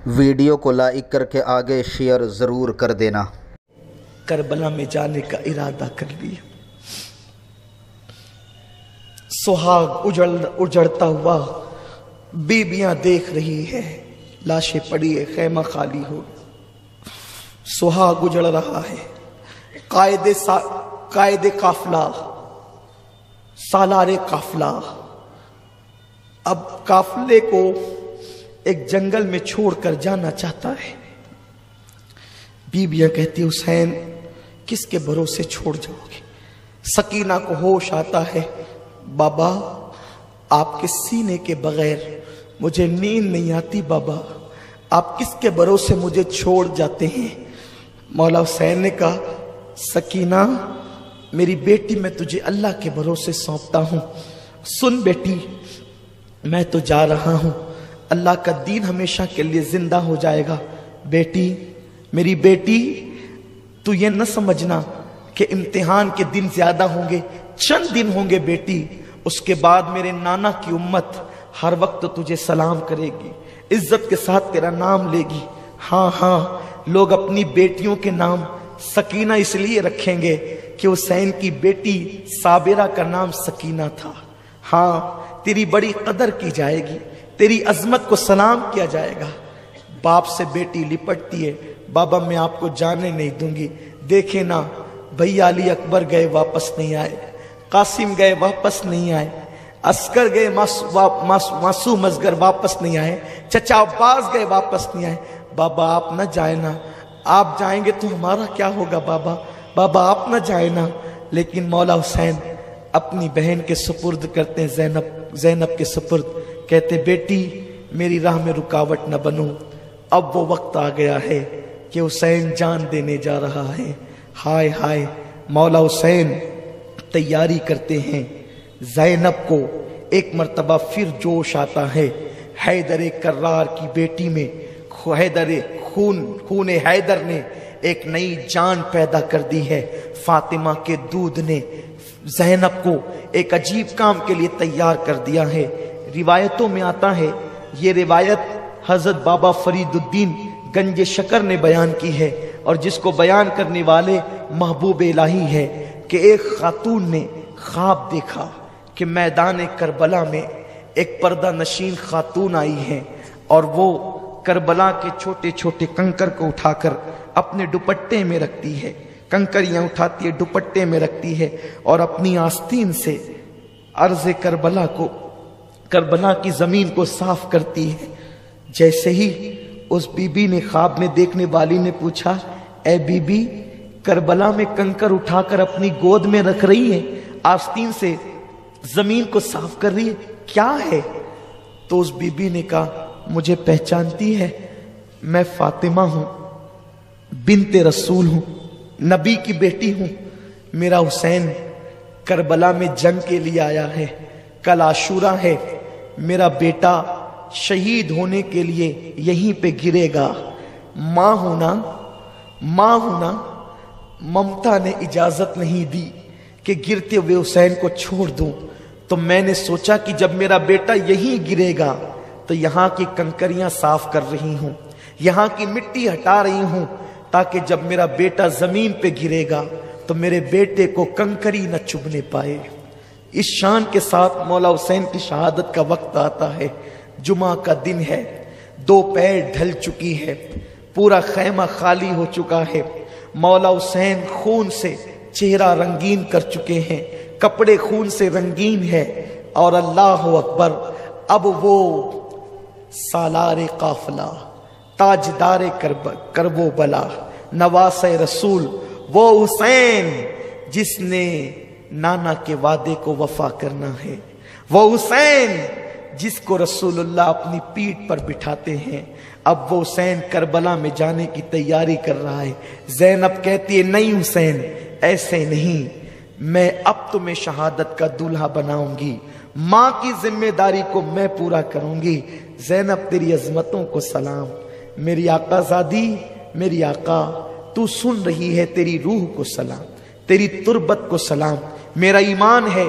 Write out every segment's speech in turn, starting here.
Video کو like کر کے آگے شیئر ضرور کر دینا۔ کربلا میں جانے کا ارادہ کر لیا۔ سہاگ اجڑتا ہوا بیبیاں دیکھ رہی ہے، لاشیں پڑی ہے، خیمہ خالی ہو، سہاگ اجڑ رہا ہے۔ قائد قافلہ، سالار قافلہ اب قافلے کو ایک جنگل میں چھوڑ کر جانا چاہتا ہے۔ بیبیاں کہتی حسین کس کے بھروسے چھوڑ جاؤ گے؟ سکینہ کو ہوش آتا ہے، بابا آپ کے سینے کے بغیر مجھے نیند نہیں آتی، بابا آپ کس کے بھروسے مجھے چھوڑ جاتے ہیں؟ مولا حسین نے کہا سکینہ میری بیٹی میں تجھے اللہ کے بھروسے سونپتا ہوں، سن بیٹی میں تو جا رہا ہوں، اللہ کا دین ہمیشہ کے لیے زندہ ہو جائے گا۔ بیٹی میری بیٹی تو یہ نہ سمجھنا کہ امتحان کے دن زیادہ ہوں گے، چند دن ہوں گے بیٹی، اس کے بعد میرے نانا کی امت ہر وقت تجھے سلام کرے گی، عزت کے ساتھ تیرا نام لے گی۔ ہاں ہاں لوگ اپنی بیٹیوں کے نام سکینہ اس لیے رکھیں گے کہ حسین کی بیٹی صابرہ کا نام سکینہ تھا۔ ہاں تیری بڑی قدر کی جائے گی، تیری عظمت کو سلام کیا جائے گا۔ باپ سے بیٹی لپٹتی ہے، بابا میں آپ کو جانے نہیں دوں گی، دیکھیں نا بھیا علی اکبر گئے واپس نہیں آئے، قاسم گئے واپس نہیں آئے، عسکر گئے معصوم اصغر واپس نہیں آئے، چچا عباس گئے واپس نہیں آئے۔ بابا آپ نہ جائیں نا، آپ جائیں گے تو ہمارا کیا ہوگا بابا، بابا آپ نہ جائیں نا۔ لیکن مولا حسین اپنی بہن کے سپرد کرتے ہیں، زینب کے سپرد، کہتے بیٹی میری راہ میں رکاوٹ نہ بنو، اب وہ وقت آ گیا ہے کہ حسین جان دینے جا رہا ہے۔ ہائے ہائے مولا حسین تیاری کرتے ہیں۔ زینب کو ایک مرتبہ پھر جوش آتا ہے، حیدر کرار کی بیٹی میں خون حیدر نے ایک نئی جان پیدا کر دی ہے۔ فاطمہ کے دودھ نے زینب کو ایک عجیب کام کے لیے تیار کر دیا ہے۔ روایتوں میں آتا ہے، یہ روایت حضرت بابا فرید الدین گنج شکر نے بیان کی ہے، اور جس کو بیان کرنے والے محبوب الہی ہے، کہ ایک خاتون نے خواب دیکھا کہ میدان کربلا میں ایک پردہ نشین خاتون آئی ہے، اور وہ کربلا کے چھوٹے چھوٹے کنکر کو اٹھا کر اپنے دوپٹے میں رکھتی ہے، کنکریاں اٹھاتی ہے دوپٹے میں رکھتی ہے، اور اپنی آستین سے عرض کربلا کی زمین کو صاف کرتی ہے۔ جیسے ہی اس بی بی نے خواب میں دیکھنے والی نے پوچھا، اے بی بی کربلا میں کنکر اٹھا کر اپنی گود میں رکھ رہی ہے، آستین سے زمین کو صاف کر رہی ہے، کیا ہے؟ تو اس بی بی نے کہا مجھے پہچانتی ہے، میں فاطمہ ہوں، بنت رسول ہوں، نبی کی بیٹی ہوں، میرا حسین کربلا میں جنگ کے لیے آیا ہے، کل عاشورہ ہے، میرا بیٹا شہید ہونے کے لیے یہیں پہ گرے گا، ماں ہونا ممتا نے اجازت نہیں دی کہ گرتے ہوئے حسین کو چھوڑ دوں، تو میں نے سوچا کہ جب میرا بیٹا یہیں گرے گا تو یہاں کی کنکریاں صاف کر رہی ہوں، یہاں کی مٹی ہٹا رہی ہوں، تاکہ جب میرا بیٹا زمین پہ گرے گا تو میرے بیٹے کو کنکری نہ چبھنے پائے۔ اس شان کے ساتھ مولا حسین کی شہادت کا وقت آتا ہے، جمعہ کا دن ہے، دوپہر ڈھل چکی ہے، پورا خیمہ خالی ہو چکا ہے، مولا حسین خون سے چہرہ رنگین کر چکے ہیں، کپڑے خون سے رنگین ہے، اور اللہ اکبر اب وہ سالار قافلہ، تاجدار کرب و بلا، نواس رسول، وہ حسین جس نے نانا کے وعدے کو وفا کرنا ہے، وہ حسین جس کو رسول اللہ اپنی پیٹھ پر بٹھاتے ہیں، اب وہ حسین کربلا میں جانے کی تیاری کر رہا ہے۔ زینب کہتی ہے نہیں حسین ایسے نہیں، میں اب تمہیں شہادت کا دولہا بناؤں گی، ماں کی ذمہ داری کو میں پورا کروں گی۔ زینب تیری عظمتوں کو سلام، میری آقا زادی، میری آقا تو سن رہی ہے، تیری روح کو سلام، تیری تربت کو سلام، میرا ایمان ہے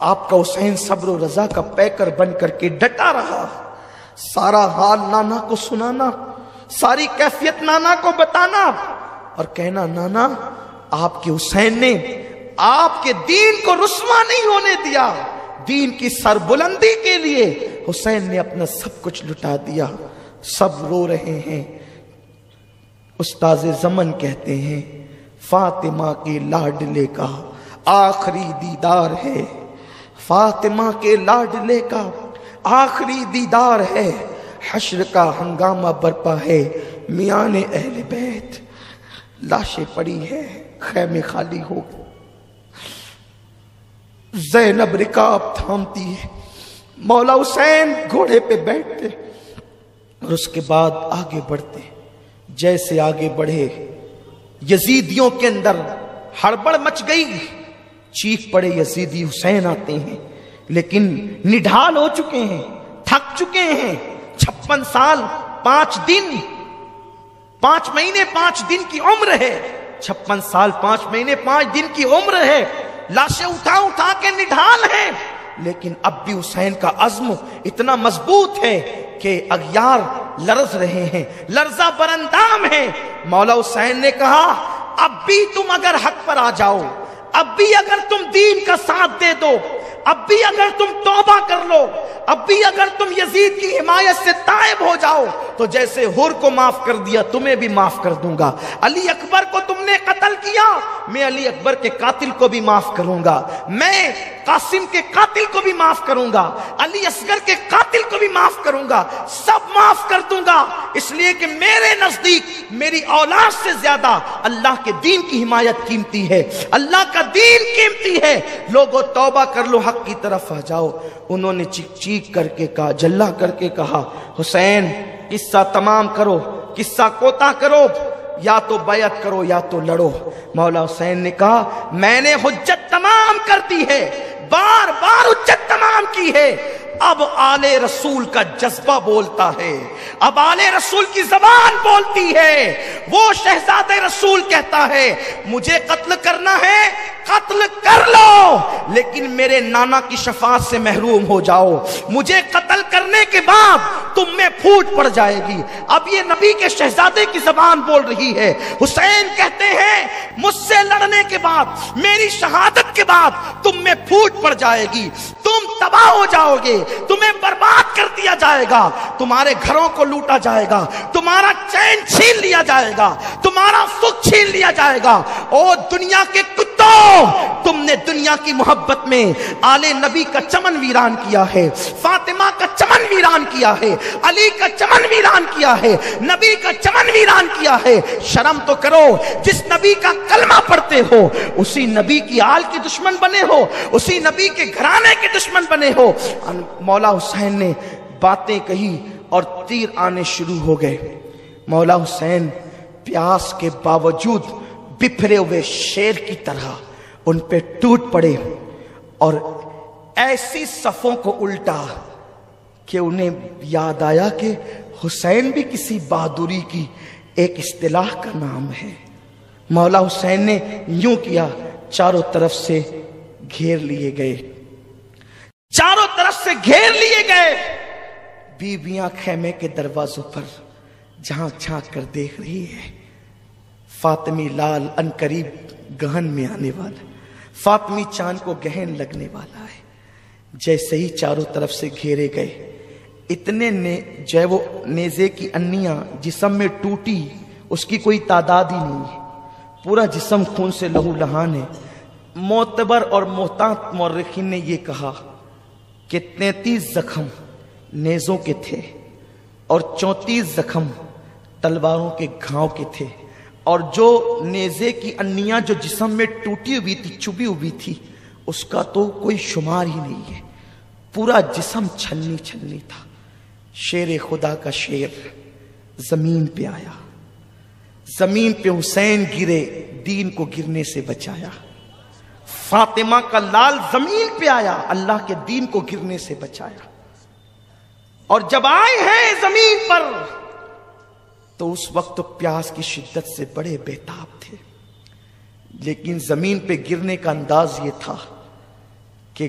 آپ کا حسین صبر و رضا کا پیکر بن کر کے ڈٹا رہا، سارا حال نانا کو سنانا، ساری کیفیت نانا کو بتانا اور کہنا نانا آپ کے حسین نے آپ کے دین کو رسوا نہیں ہونے دیا، دین کی سربلندی کے لیے حسین نے اپنا سب کچھ لٹا دیا۔ سب رو رہے ہیں۔ استاذ زمن کہتے ہیں فاطمہ کے لاڈلے کا آخری دیدار ہے، فاطمہ کے لاڈلے کا آخری دیدار ہے، حشر کا ہنگامہ برپا ہے میان اہل بیت، لاشیں پڑی ہے خیمے خالی ہو، زینب رکاب تھامتی ہے، مولا حسین گھوڑے پہ بیٹھتے اور اس کے بعد آگے بڑھتے۔ جیسے آگے بڑھے یزیدیوں کے اندر ہڑبڑ مچ گئی، چیخ پڑے یزیدی حسین آتے ہیں، لیکن نڈھال ہو چکے ہیں، تھک چکے ہیں۔ 56 سال 5 دن 5 مہینے 5 دن کی عمر ہے، 56 سال 5 مہینے 5 دن کی عمر ہے، لاشیں اٹھا اٹھا کے نڈھال ہیں، لیکن اب بھی حسین کا عزم اتنا مضبوط ہے کہ اغیار لرز رہے ہیں، لرزہ برندام ہیں۔ مولا حسین نے کہا اب بھی تم اگر حق پر آ جاؤ، اب بھی اگر تم دین کا ساتھ دے دو، اب بھی اگر تم توبہ کر لو، اب بھی اگر تم یزید کی حمایت سے تائب ہو جاؤ تو جیسے حر کو معاف کر دیا تمہیں بھی معاف کر دوں گا۔ علی اکبر کو تم نے قتل کیا، میں علی اکبر کے قاتل کو بھی معاف کروں گا، میں قاسم کے قاتل کو بھی معاف کروں گا، علی اصغر کے قاتل کو بھی معاف کروں گا، سب معاف کر دوں گا، اس لیے کہ میرے نزدیک میری اولاد سے زیادہ اللہ کے دین کی حمایت قیمتی ہے، اللہ کا دین قیمتی ہے۔ لوگوں توبہ کر لو، حق کی طرف آ جاؤ۔ انہوں نے چیخ چیخ کر کے کہا، جلا کر کے کہا حسین قصہ تمام کرو، قصہ کوتا کرو، یا تو بیعت کرو یا تو لڑو۔ مولا حسین نے کہا میں نے حجت تمام کر دی ہے، بار بار حجت تمام کی ہے، اب آل رسول کا جذبہ بولتا ہے، اب آل رسول کی زبان بولتی ہے۔ وہ شہزاد رسول کہتا ہے مجھے قتل کرنا ہے قتل کر لو، لیکن میرے نانا کی شفاعت سے محروم ہو جاؤ، مجھے قتل کرنے کے بعد تم میں پھوٹ پڑ جائے گی۔ اب یہ نبی کے شہزادے کی زبان بول رہی ہے۔ حسین کہتے ہیں مجھ سے لڑنے کے بعد، میری شہادت کے بعد تم میں پھوٹ پڑ جائے گی، تم تباہ ہو جاؤ گے، تمہیں برباد کر دیا جائے گا، تمہارے گھروں کو لوٹا جائے گا، تمہارا چین چھین لیا جائے گا، تمہارا سکھ چھین لیا جائے گا۔ او دنیا کے کتوں، تم نے دنیا کی محبت میں آل نبی کا چمن ویران کیا ہے، فاطمہ کا چمن ویران کیا ہے، علی کا چمن ویران کیا ہے، نبی کا چمن ویران کیا ہے۔ شرم تو کرو، جس نبی کا کلمہ پڑھتے ہو اسی نبی کی آل کی دشمن بنے ہو، اسی نبی کے گھرانے کے دشمن بنے ہو۔ مولا حسین نے باتیں کہی اور تیر آنے شروع ہو گئے۔ مولا حسین پیاس کے باوجود بپھرے ہوئے شیر کی طرح ان پہ ٹوٹ پڑے اور ایسی صفوں کو الٹا کہ انہیں یاد آیا کہ حسین بھی کسی بہادری کی ایک اصطلاح کا نام ہے۔ مولا حسین نے یوں کیا، چاروں طرف سے گھیر لیے گئے، چاروں طرف سے گھیر لیے گئے۔ بیویاں خیمے کے دروازوں پر جھانک جھانک کر دیکھ رہی ہے، فاطمی لال ان قریب گہن میں آنے والا، فاطمی چاند کو گہن لگنے والا ہے۔ جیسے ہی چاروں طرف سے گھیرے گئے، اتنے جو ہے وہ نیزے کی انیاں جسم میں ٹوٹی، اس کی کوئی تعداد ہی نہیں ہے، پورا جسم خون سے لہو لہان ہے۔ معتبر اور محتاط مورخین نے یہ کہا کہ 33 زخم نیزوں کے تھے اور 34 زخم تلواروں کے گھاؤں کے تھے، اور جو نیزے کی انیاں جو جسم میں ٹوٹی ہوئی تھی، چبھی ہوئی تھی، اس کا تو کوئی شمار ہی نہیں ہے، پورا جسم چھلنی چھلنی تھا۔ شیر خدا کا شیر زمین پہ آیا، زمین پہ حسین گرے، دین کو گرنے سے بچایا۔ فاطمہ کا لال زمین پہ آیا، اللہ کے دین کو گرنے سے بچایا۔ اور جب آئے ہیں زمین پر تو اس وقت تو پیاس کی شدت سے بڑے بےتاب تھے، لیکن زمین پہ گرنے کا انداز یہ تھا کہ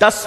10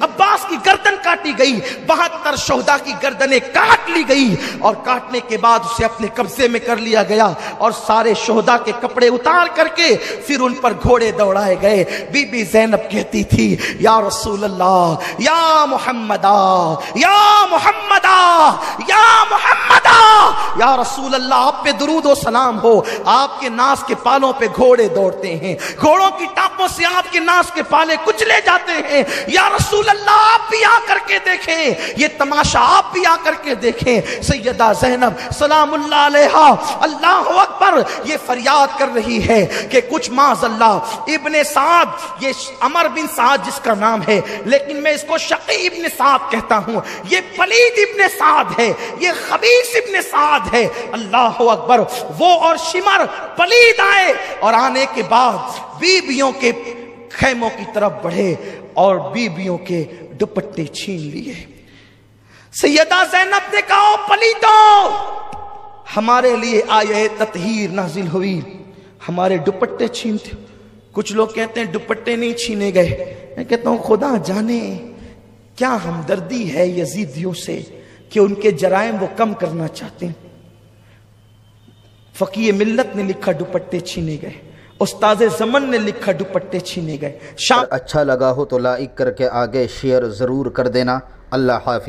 عباس کی گردن کاٹی گئی, 72 شہداء کی گردنیں کاٹ لی گئی, اور کاٹنے کے بعد اسے اپنے قبضے میں کر لیا گیا, اور سارے شہداء کے کپڑے اتار کر کے پھر ان پر گھوڑے دوڑائے گئے. بی بی زینب کہتی تھی یا رسول اللہ, یا محمدہ, یا محمدہ, یا محمدہ, یا رسول اللہ آپ پہ درود و سلام ہو, آپ کے ناس کے پالوں پہ گھوڑے دوڑتے ہیں, گھوڑوں کی ٹانپوں سے آپ کے ناس کے پالے کچلے جاتے ہیں, یا رسول اللہ آپ بھی آ کر کے دیکھیں, یہ تماشا آپ بھی آ کر کے دیکھیں. سیدہ زینب سلام اللہ علیہا اللہ اکبر یہ فریاد کر رہی ہے کہ کچھ معاذ اللہ ابن سعد, یہ عمر بن سعد جس کا نام ہے لیکن میں اس کو شقی ابن سعد کہتا ہوں, یہ پلید ابن سعد ہے, یہ خبیث ابن سعد ہے. اللہ اکبر. وہ اور شمر پلید آئے, اور آنے کے بعد بیبیوں کے خیموں کی طرف بڑھے اور بیبیوں کے دوپٹے چھین لیے. سیدہ زینب نے کہا پلیدوں, ہمارے لیے آیہ تطہیر نازل ہوئی, ہمارے دوپٹے چھینتے. کچھ لوگ کہتے ہیں دوپٹے نہیں چھینے گئے, میں کہتا ہوں خدا جانے کیا ہمدردی ہے یزیدیوں سے کہ ان کے جرائم وہ کم کرنا چاہتے ہیں. فقیہ ملت نے لکھا دوپٹے چھینے گئے, استاد زمن نے لکھا دوپٹے چھینے گئے. اچھا لگا ہو تو لائک کر کے آگے شیئر ضرور کر دینا. اللہ حافظ.